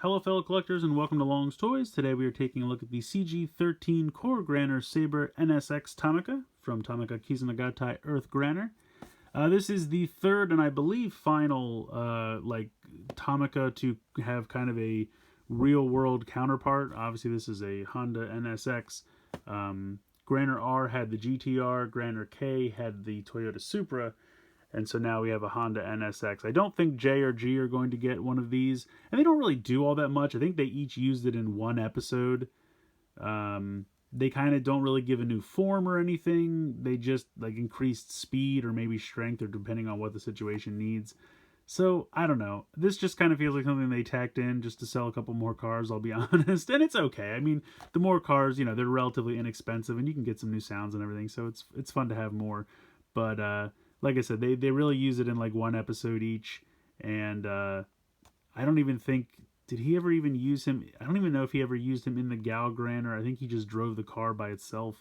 Hello fellow collectors and welcome to Long's Toys. Today we are taking a look at the CG13 Core Granner Saber NSX Tomica from Tomica Kizuna Gattai Earth Granner. This is the third and I believe final Tomica to have kind of a real world counterpart. Obviously this is a Honda NSX. Granner R had the GTR, Granner K had the Toyota Supra. And so now we have a Honda NSX. I don't think J or G are going to get one of these. And they don't really do all that much. I think they each used it in one episode. They kind of don't really give a new form or anything. They just like increased speed or maybe strength or depending on what the situation needs. So, I don't know. This just kind of feels like something they tacked in just to sell a couple more cars, I'll be honest. And it's okay. I mean, the more cars, you know, they're relatively inexpensive and you can get some new sounds and everything. So it's fun to have more. But, like I said, they really use it in like one episode each, and I don't even think, did he ever even use him? I don't even know if he ever used him in the Gal Granner. I think he just drove the car by itself.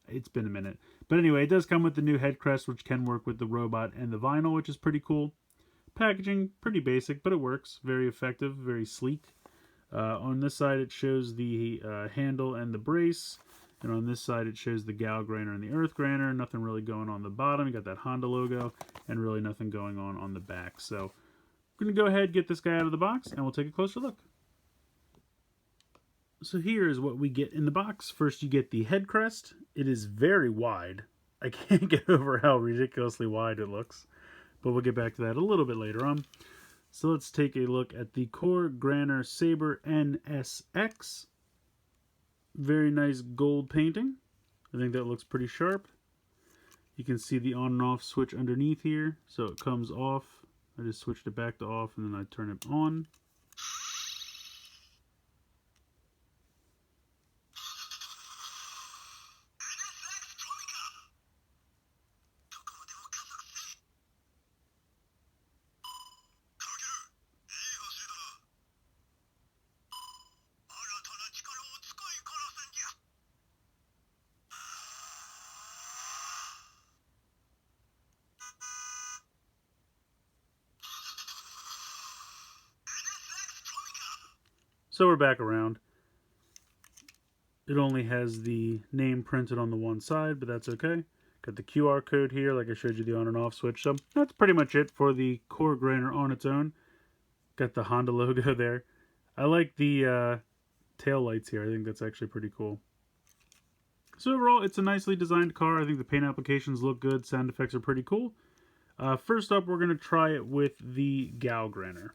It's been a minute. But anyway, it does come with the new head crest, which can work with the robot and the vinyl, which is pretty cool. Packaging, pretty basic, but it works. Very effective, very sleek. On this side, it shows the handle and the brace. And on this side, it shows the Gal Granner and the Earth Granner. Nothing really going on the bottom. You got that Honda logo, and really nothing going on the back. So we're going to go ahead and get this guy out of the box, and we'll take a closer look. So here is what we get in the box. First, you get the head crest. It is very wide. I can't get over how ridiculously wide it looks. But we'll get back to that a little bit later on. So let's take a look at the Core Granner Saber NSX. Very nice gold painting. I think that looks pretty sharp. You can see the on and off switch underneath here. So it comes off. I just switched it back to off and then I turn it on. So we're back around. It only has the name printed on the one side, but that's okay. Got the QR code here, like I showed you the on and off switch. So that's pretty much it for the Core Granner on its own. Got the Honda logo there. I like the tail lights here. I think that's actually pretty cool. So overall, it's a nicely designed car. I think the paint applications look good. Sound effects are pretty cool. First up, we're going to try it with the Gal Granner.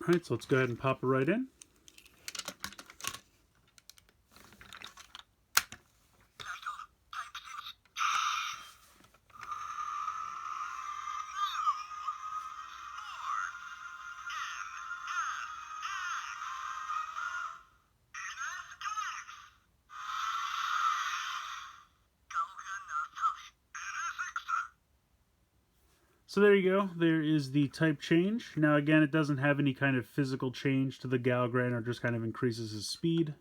Alright, so let's go ahead and pop it right in. So there you go, there is the type change. Now again, it doesn't have any kind of physical change to the Gal Granner, just kind of increases his speed.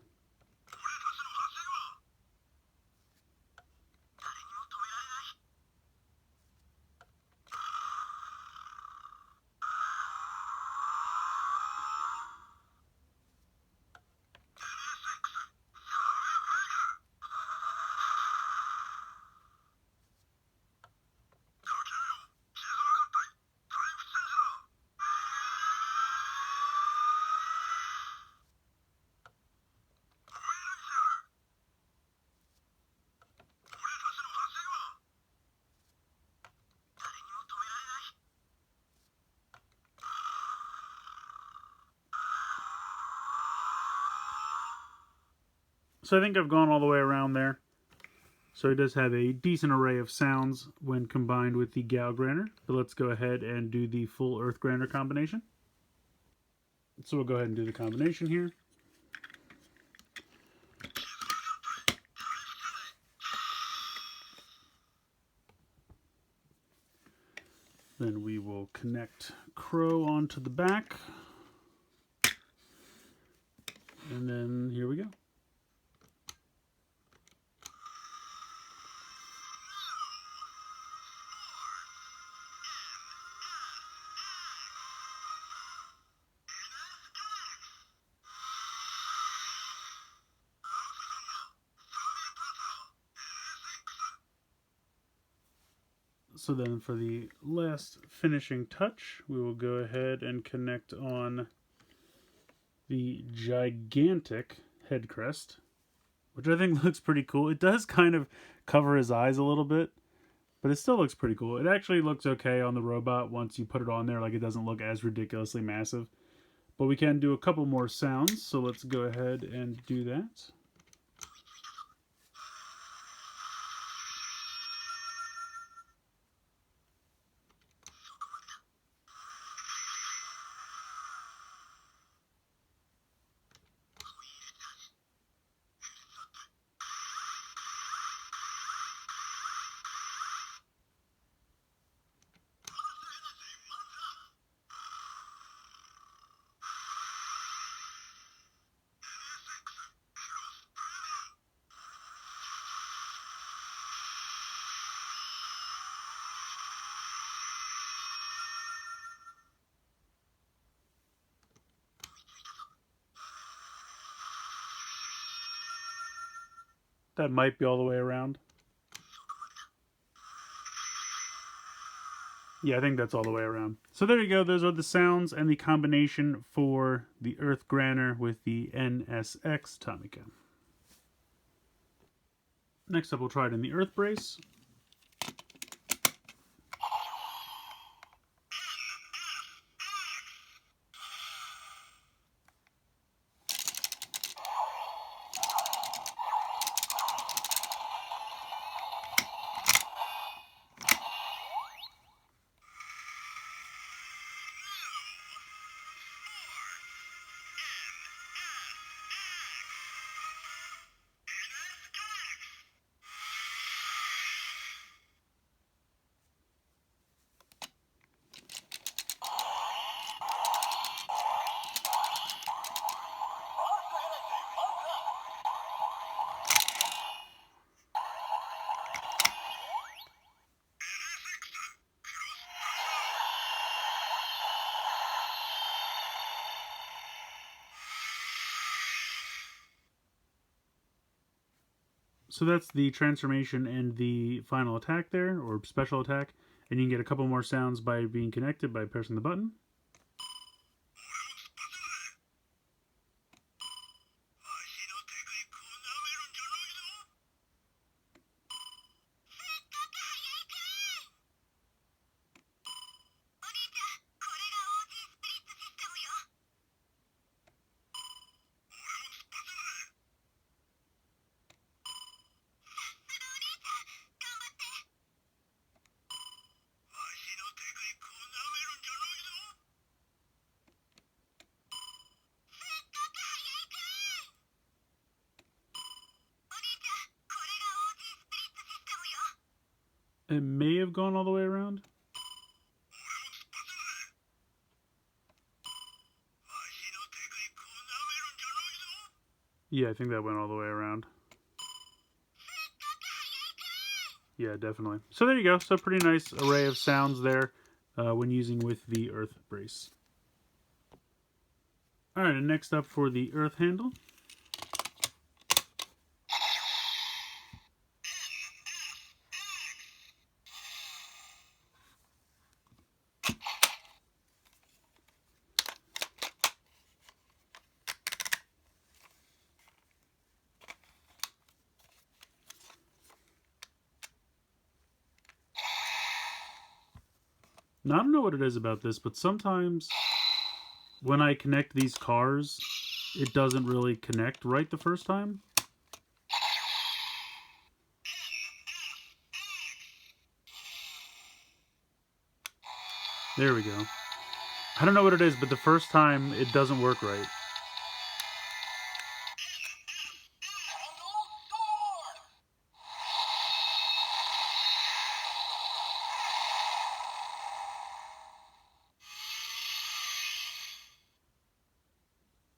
So I think I've gone all the way around there. So it does have a decent array of sounds when combined with the Gal Granner. But let's go ahead and do the full Earth Granner combination. So we'll go ahead and do the combination here. Then we will connect Crow onto the back. And then here we go. So then for the last finishing touch, we will go ahead and connect on the gigantic head crest, which I think looks pretty cool. It does kind of cover his eyes a little bit, but it still looks pretty cool. It actually looks okay on the robot once you put it on there. Like, it doesn't look as ridiculously massive. But we can do a couple more sounds, so let's go ahead and do that. That might be all the way around. Yeah, I think that's all the way around. So there you go. Those are the sounds and the combination for the Earth Granner with the NSX Tomica. Next up, we'll try it in the Earth Brace. So that's the transformation and the final attack there, or special attack. And you can get a couple more sounds by being connected by pressing the button. It may have gone all the way around. Yeah, I think that went all the way around. Yeah, definitely. So there you go. So pretty nice array of sounds there when using with the Earth Brace. Alright, and next up for the Earth Handle. Now, I don't know what it is about this, but sometimes when I connect these cars, it doesn't really connect right the first time. There we go. I don't know what it is, but the first time it doesn't work right.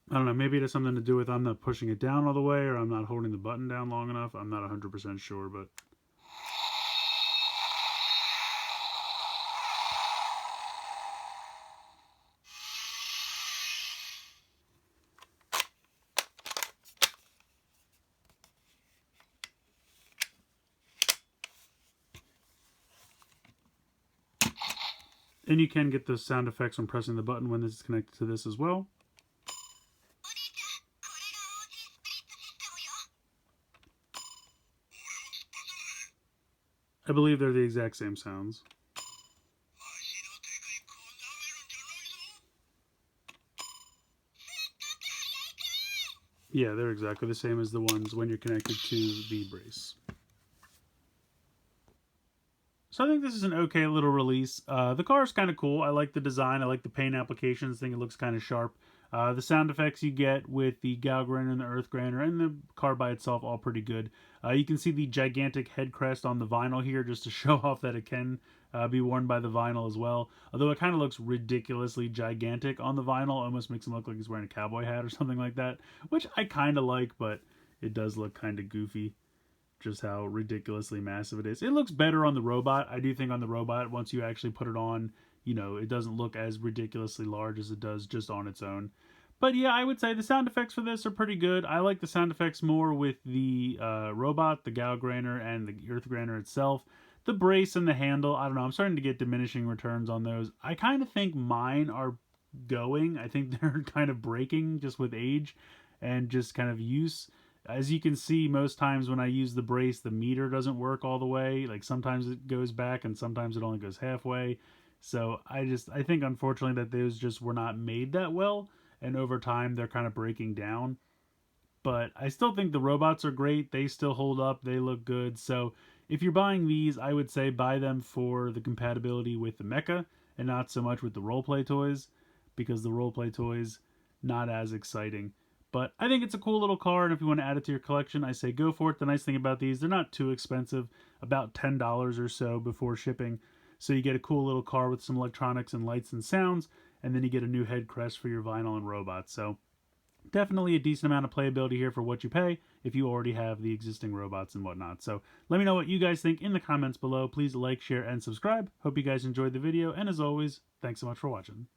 I don't know, maybe it has something to do with I'm not pushing it down all the way, or I'm not holding the button down long enough. I'm not 100% sure, but... And you can get those sound effects when pressing the button when this is connected to this as well. I believe they're the exact same sounds. Yeah, they're exactly the same as the ones when you're connected to the brace. So I think this is an okay little release. The car is kind of cool. I like the design. I like the paint applications. I think it looks kind of sharp. The sound effects you get with the Gal Granner and the Earth Granner and the car by itself, all pretty good. You can see the gigantic head crest on the vinyl here just to show off that it can be worn by the vinyl as well. Although it kind of looks ridiculously gigantic on the vinyl. Almost makes him look like he's wearing a cowboy hat or something like that. Which I kind of like, but it does look kind of goofy. Just how ridiculously massive it is. It looks better on the robot. I do think on the robot, once you actually put it on, you know, it doesn't look as ridiculously large as it does just on its own. But yeah, I would say the sound effects for this are pretty good. I like the sound effects more with the robot, the Gal Granner, and the Earth Granner itself. The brace and the handle, I don't know, I'm starting to get diminishing returns on those. I kind of think mine are going. I think they're kind of breaking just with age and just kind of use. As you can see, most times when I use the brace, the meter doesn't work all the way. Like sometimes it goes back and sometimes it only goes halfway. So I think unfortunately that those just were not made that well. And over time they're kind of breaking down. But I still think the robots are great. They still hold up. They look good. So if you're buying these, I would say buy them for the compatibility with the mecha and not so much with the roleplay toys, because the roleplay toys, not as exciting. But I think it's a cool little car, and if you want to add it to your collection, I say go for it. The nice thing about these, they're not too expensive, about $10 or so before shipping. So you get a cool little car with some electronics and lights and sounds, and then you get a new head crest for your vinyl and robots. So definitely a decent amount of playability here for what you pay if you already have the existing robots and whatnot. So let me know what you guys think in the comments below. Please like, share, and subscribe. Hope you guys enjoyed the video, and as always, thanks so much for watching.